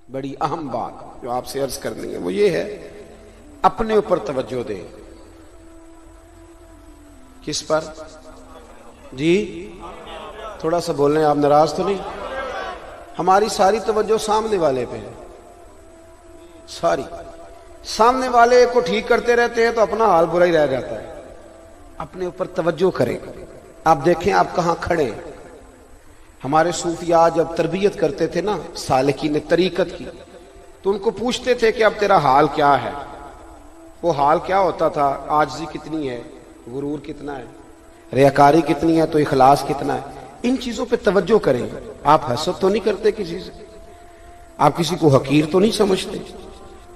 بڑی اہم بات جو آپ سے عرض کرنی ہے وہ یہ ہے، اپنے اوپر توجہ دے۔ کس پر؟ جی تھوڑا سا بولیں، آپ ناراض تو نہیں؟ ہماری ساری توجہ سامنے والے پہ ہے، ساری سامنے والے کو ٹھیک کرتے رہتے ہیں تو اپنا حال برا ہی رہ جاتا ہے۔ اپنے اوپر توجہ کریں۔ آپ دیکھیں آپ کہاں کھڑے۔ ہمارے صوفیاء جب تربیت کرتے تھے نا سالکین طریقت کی، تو ان کو پوچھتے تھے کہ اب تیرا حال کیا ہے؟ وہ حال کیا ہوتا تھا؟ عاجزی کتنی ہے، غرور کتنا ہے، ریاکاری کتنی ہے، تو اخلاص کتنا ہے۔ ان چیزوں پہ توجہ کریں۔ آپ حسد تو نہیں کرتے کسی سے، آپ کسی کو حقیر تو نہیں سمجھتے،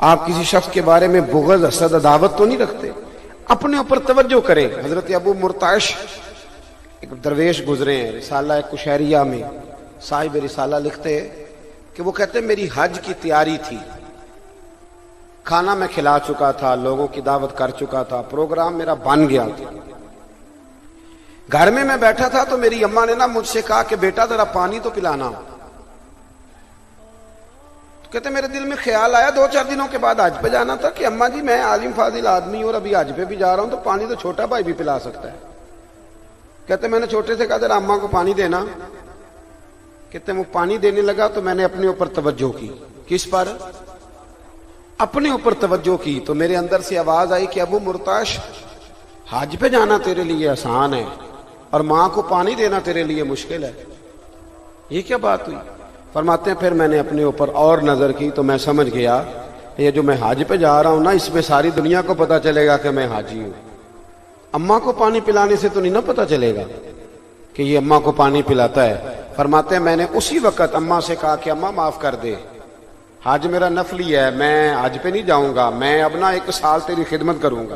آپ کسی شخص کے بارے میں بغض حسد عداوت تو نہیں رکھتے۔ اپنے اوپر توجہ کریں۔ حضرت ابو مرتعش ایک درویش گزرے ہیں، رسالہ کشیریہ میں صاحب رسالہ لکھتے ہیں کہ وہ کہتے ہیں میری حج کی تیاری تھی، کھانا میں کھلا چکا تھا، لوگوں کی دعوت کر چکا تھا، پروگرام میرا بن گیا تھا۔ گھر میں بیٹھا تھا تو میری اماں نے نا مجھ سے کہا کہ بیٹا ذرا پانی تو پلانا۔ کہتے میرے دل میں خیال آیا 2-4 دنوں کے بعد حج پہ جانا تھا کہ اماں جی میں عالم فاضل آدمی اور ابھی حج پہ بھی جا رہا ہوں، تو پانی تو چھوٹا بھائی بھی پلا سکتا ہے۔ کہتے میں نے چھوٹے سے کہا ذرا اماں کو پانی دینا۔ کہتے وہ پانی دینے لگا تو میں نے اپنے اوپر توجہ کی۔ کس پر؟ اپنے اوپر توجہ کی تو میرے اندر سے آواز آئی کہ ابو مرتعش حج پہ جانا تیرے لیے آسان ہے اور ماں کو پانی دینا تیرے لیے مشکل ہے، یہ کیا بات ہوئی؟ فرماتے ہیں پھر میں نے اپنے اوپر اور نظر کی تو میں سمجھ گیا یہ جو میں حج پہ جا رہا ہوں نا اس میں ساری دنیا کو پتا چلے گا کہ میں حاجی ہوں۔ اماں کو پانی پلانے سے تو نہیں نا پتا چلے گا کہ یہ اماں کو پانی پلاتا ہے۔ فرماتے ہیں میں نے اسی وقت اماں سے کہا کہ اماں معاف کر دے، حج میرا نفلی ہے، میں حج پہ نہیں جاؤں گا، میں اب نا 1 سال تیری خدمت کروں گا،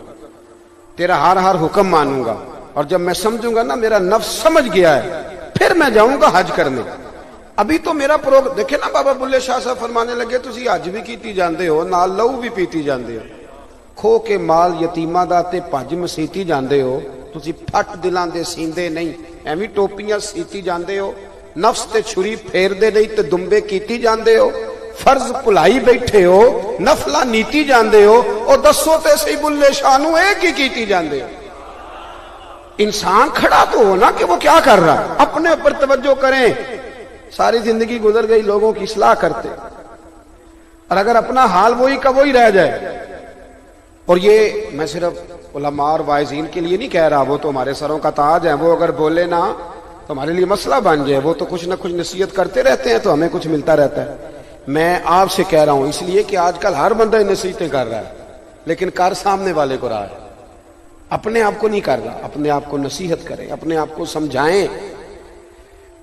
تیرا ہر حکم مانوں گا، اور جب میں سمجھوں گا نا میرا نفس سمجھ گیا ہے پھر میں جاؤں گا حج کرنے۔ ابھی تو میرا دیکھیں نا بابا بلے شاہ صاحب فرمانے لگے تسی حج بھی کیتی جاندے ہو، نال لہو بھی پیتی جاندے ہو، کھو کے مال یتیماں دا تے پج مسیتی جاندے ہو، تسی پھٹ دلاں دے سیندے نہیں، ایویں ٹوپیاں سیتی جاندے ہو، نفس تے چھری پھیر دے نہیں تے دمبے کیتی جاندے ہو، فرض بھلائی بیٹھے ہو، نفلہ نیتی جاندے ہو، اور دسو تے سی بلے شاہ نو ایک ہی کیتی جاندے ہو۔ انسان کھڑا تو ہو نا کہ وہ کیا کر رہا ہے۔ اپنے اوپر توجہ کریں۔ ساری زندگی گزر گئی لوگوں کی اصلاح کرتے، اور اگر اپنا حال وہی کا وہی رہ جائے، اور یہ میں صرف علماء اور واعظین کے لیے نہیں کہہ رہا، وہ تو ہمارے سروں کا تاج ہیں، وہ اگر بولے نا تو ہمارے لیے مسئلہ بن جائے، وہ تو کچھ نہ کچھ نصیحت کرتے رہتے ہیں تو ہمیں کچھ ملتا رہتا ہے۔ میں آپ سے کہہ رہا ہوں اس لیے کہ آج کل ہر بندہ نصیحتیں کر رہا ہے، لیکن کر سامنے والے کو رہا ہے، اپنے آپ کو نہیں کر رہا۔ اپنے آپ کو نصیحت کریں، اپنے آپ کو سمجھائیں،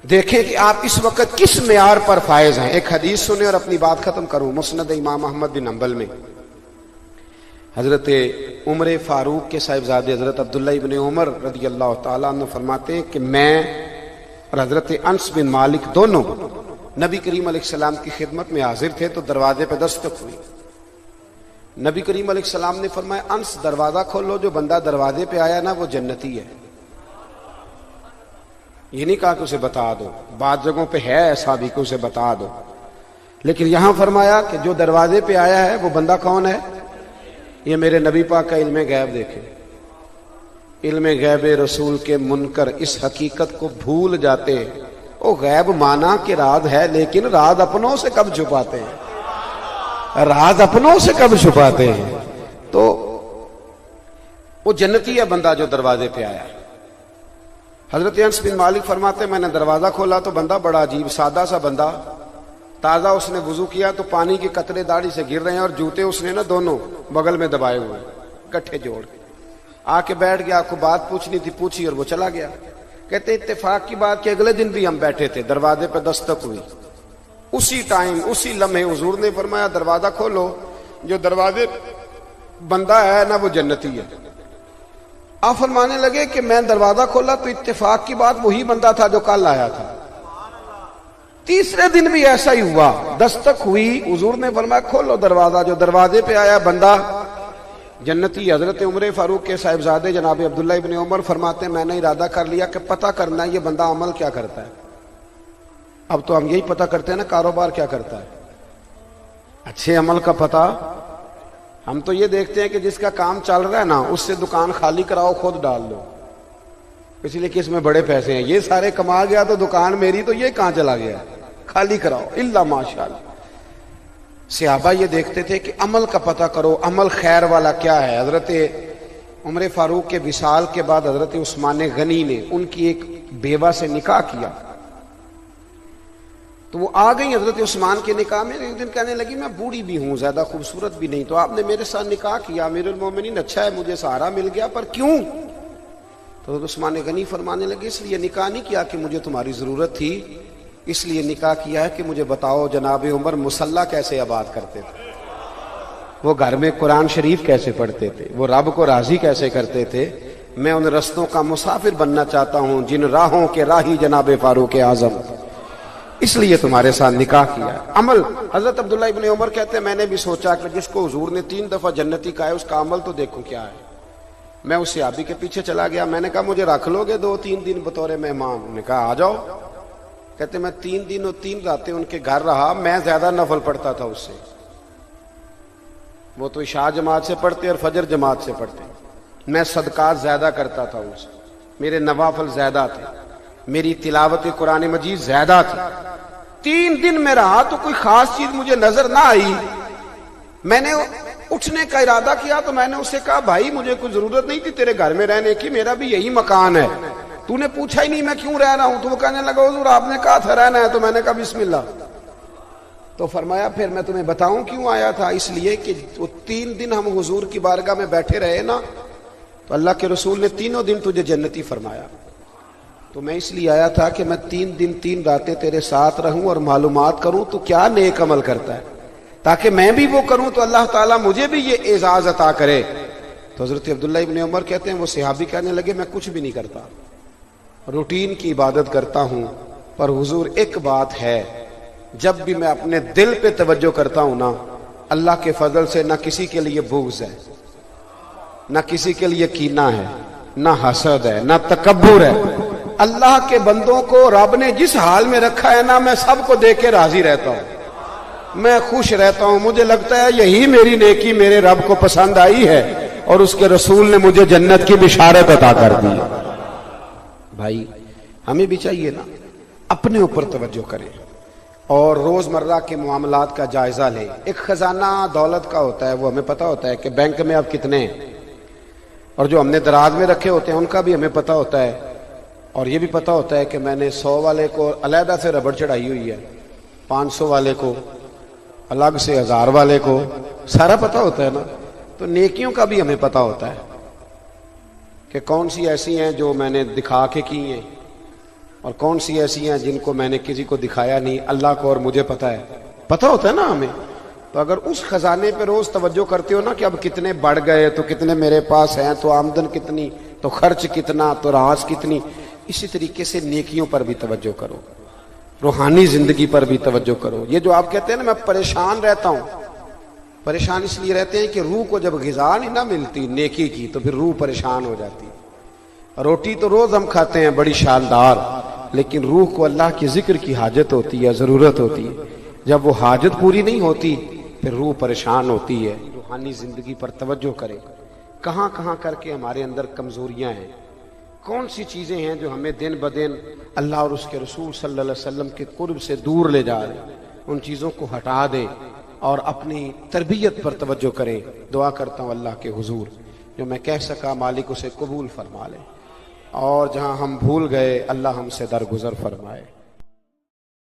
دیکھیں کہ آپ اس وقت کس معیار پر فائز ہیں۔ ایک حدیث سنیں اور اپنی بات ختم کروں۔ مسند امام احمد بن حنبل میں حضرت عمر فاروق کے صاحبزادے حضرت عبداللہ ابن عمر رضی اللہ تعالیٰ عنہ فرماتے ہیں کہ میں اور حضرت انس بن مالک دونوں نبی کریم علیہ السلام کی خدمت میں حاضر تھے تو دروازے پہ دستک ہوئی۔ نبی کریم علیہ السلام نے فرمایا انس دروازہ کھولو، جو بندہ دروازے پہ آیا نا وہ جنتی ہے۔ یہ نہیں کہا کہ اسے بتا دو، بعض جگہوں پہ ہے ایسا بھی کہ اسے بتا دو، لیکن یہاں فرمایا کہ جو دروازے پہ آیا ہے وہ بندہ کون ہے؟ یہ میرے نبی پاک کا علم غیب دیکھیں۔ علم غیب رسول کے منکر اس حقیقت کو بھول جاتے ہیں۔ وہ غیب مانا کہ راز ہے، لیکن راز اپنوں سے کب چھپاتے ہیں، راز اپنوں سے کب چھپاتے ہیں۔ تو وہ جنتی ہے بندہ جو دروازے پہ آیا۔ حضرت انس بن مالک فرماتے میں نے دروازہ کھولا تو بندہ بڑا عجیب سادہ سا بندہ، تازہ اس نے وضو کیا تو پانی کے قطرے داڑھی سے گر رہے ہیں، اور جوتے اس نے نا دونوں بغل میں دبائے ہوئے کٹھے جوڑ کے آ کے بیٹھ گیا۔ آپ کو بات پوچھنی تھی پوچھی اور وہ چلا گیا۔ کہتے اتفاق کی بات کہ اگلے دن بھی ہم بیٹھے تھے، دروازے پہ دستک ہوئی، اسی ٹائم اسی لمحے حضور نے فرمایا دروازہ کھولو، جو دروازے بندہ ہے نا وہ جنتی ہے۔ آپ فرمانے لگے کہ میں دروازہ کھولا تو اتفاق کی بات وہی بندہ تھا جو کل آیا تھا۔ تیسرے دن بھی ایسا ہی ہوا، دستک ہوئی، حضور نے فرمایا کھولو دروازہ، جو دروازے پہ آیا بندہ جنتی۔ حضرت عمر فاروق کے صاحبزادے جناب عبداللہ ابن عمر فرماتے ہیں میں نے ارادہ کر لیا کہ پتہ کرنا ہے یہ بندہ عمل کیا کرتا ہے۔ اب تو ہم یہی پتہ کرتے ہیں نا کاروبار کیا کرتا ہے، اچھے عمل کا پتہ ہم تو یہ دیکھتے ہیں کہ جس کا کام چل رہا ہے نا اس سے دکان خالی کراؤ، خود ڈال دو، اس لیے کہ اس میں بڑے پیسے ہیں، یہ سارے کما گیا تو دکان میری، تو یہ کہاں چلا گیا، خالی کراؤ الا ماشاءاللہ۔ صحابہ یہ دیکھتے تھے کہ عمل کا پتہ کرو، عمل خیر والا کیا ہے۔ حضرت عمر فاروق کے وصال کے بعد حضرت عثمان غنی نے ان کی ایک بیوہ سے نکاح کیا، تو وہ آ گئی حضرت عثمان کے نکاح میں۔ ایک دن کہنے لگی میں بوڑھی بھی ہوں، زیادہ خوبصورت بھی نہیں، تو آپ نے میرے ساتھ نکاح کیا، امیر المومنین اچھا ہے مجھے سہارا مل گیا، پر کیوں؟ تو حضرت عثمان غنی فرمانے لگے اس لیے نکاح نہیں کیا کہ مجھے تمہاری ضرورت تھی، اس لیے نکاح کیا ہے کہ مجھے بتاؤ جناب عمر مصلی کیسے آباد کرتے تھے، وہ گھر میں قرآن شریف کیسے پڑھتے تھے، وہ رب کو راضی کیسے کرتے تھے۔ میں ان رستوں کا مسافر بننا چاہتا ہوں جن راہوں کے راہی جناب فاروق اعظم، اس لیے تمہارے ساتھ نکاح کیا ہے۔ عمل، حضرت عبداللہ ابن عمر کہتے ہیں میں نے بھی سوچا کہ جس کو حضور نے 3 دفعہ جنتی کہا ہے اس کا عمل تو دیکھو کیا ہے۔ میں اس صحابی کے پیچھے چلا گیا، میں نے کہا مجھے رکھ لو گے 2-3 دن بطور مہمان؟ نے کہا آ جاؤ۔ کہتے میں 3 دن اور 3 راتیں ان کے گھر رہا، میں زیادہ نفل پڑھتا تھا اس سے، وہ تو عشاء جماعت سے پڑھتے اور فجر جماعت سے پڑھتے، میں صدقات زیادہ کرتا تھا ان سے، میرے نوافل زیادہ تھے، میری تلاوت قرآن مجید زیادہ تھی۔ 3 دن میں رہا تو کوئی خاص چیز مجھے نظر نہ آئی، میں نے اٹھنے کا ارادہ کیا تو میں نے اس سے کہا بھائی مجھے کوئی ضرورت نہیں تھی تیرے گھر میں رہنے کی، میرا بھی یہی مکان ہے، تو نے پوچھا ہی نہیں میں کیوں رہ رہا ہوں۔ تو وہ کہنے لگا حضور آپ نے کہا تھا رہنا ہے، تو میں نے کہا بسم اللہ۔ تو فرمایا پھر میں تمہیں بتاؤں کیوں آیا تھا، اس لیے کہ وہ 3 دن ہم حضور کی بارگاہ میں بیٹھے رہے نا، تو اللہ کے رسول نے تینوں دن تجھے جنتی فرمایا، تو میں اس لیے آیا تھا کہ میں 3 دن 3 راتیں تیرے ساتھ رہوں اور معلومات کروں تو کیا نیک عمل کرتا ہے، تاکہ میں بھی وہ کروں تو اللہ تعالیٰ مجھے بھی یہ اعزاز عطا کرے۔ تو حضرت عبداللہ ابن عمر کہتے ہیں وہ صحابی کہنے لگے میں کچھ بھی نہیں کرتا، روٹین کی عبادت کرتا ہوں، پر حضور ایک بات ہے، جب بھی میں اپنے دل پہ توجہ کرتا ہوں نا، اللہ کے فضل سے نہ کسی کے لیے بغض ہے، نہ کسی کے لیے کینہ ہے، نہ حسد ہے، نہ تکبر ہے۔ اللہ کے بندوں کو رب نے جس حال میں رکھا ہے نا، میں سب کو دیکھ کے راضی رہتا ہوں، میں خوش رہتا ہوں، مجھے لگتا ہے یہی میری نیکی میرے رب کو پسند آئی ہے اور اس کے رسول نے مجھے جنت کی بشارت عطا کر دی۔ بھائی ہمیں بھی چاہیے نا اپنے اوپر توجہ کریں اور روزمرہ کے معاملات کا جائزہ لیں۔ ایک خزانہ دولت کا ہوتا ہے، وہ ہمیں پتہ ہوتا ہے کہ بینک میں اب کتنے ہیں، اور جو ہم نے دراز میں رکھے ہوتے ہیں ان کا بھی ہمیں پتہ ہوتا ہے، اور یہ بھی پتہ ہوتا ہے کہ میں نے 100 والے کو علیحدہ سے ربڑ چڑھائی ہوئی ہے، 500 والے کو الگ سے، 1000 والے کو، سارا پتہ ہوتا ہے نا۔ تو نیکیوں کا بھی ہمیں پتہ ہوتا ہے کہ کون سی ایسی ہیں جو میں نے دکھا کے کی ہیں اور کون سی ایسی ہیں جن کو میں نے کسی کو دکھایا نہیں، اللہ کو اور مجھے پتہ ہے، پتہ ہوتا ہے نا ہمیں۔ تو اگر اس خزانے پہ روز توجہ کرتے ہو نا کہ اب کتنے بڑھ گئے، تو کتنے میرے پاس ہیں، تو آمدن کتنی، تو خرچ کتنا، تو راس کتنی، اسی طریقے سے نیکیوں پر بھی توجہ کرو، روحانی زندگی پر بھی توجہ کرو۔ یہ جو آپ کہتے ہیں نا میں پریشان رہتا ہوں، پریشان اس لیے رہتے ہیں کہ روح کو جب غذا نہیں نہ ملتی نیکی کی تو پھر روح پریشان ہو جاتی۔ روٹی تو روز ہم کھاتے ہیں بڑی شاندار، لیکن روح کو اللہ کے ذکر کی حاجت ہوتی ہے، ضرورت ہوتی ہے، جب وہ حاجت پوری نہیں ہوتی پھر روح پریشان ہوتی ہے۔ روحانی زندگی پر توجہ کریں، کہاں کہاں کر کے ہمارے اندر کمزوریاں ہیں، کون سی چیزیں ہیں جو ہمیں دن بدن اللہ اور اس کے رسول صلی اللہ علیہ وسلم کے قرب سے دور لے جا رہے ہیں، ان چیزوں کو ہٹا دیں اور اپنی تربیت پر توجہ کریں۔ دعا کرتا ہوں اللہ کے حضور جو میں کہہ سکا مالک اسے قبول فرما لے، اور جہاں ہم بھول گئے اللہ ہم سے درگزر فرمائے۔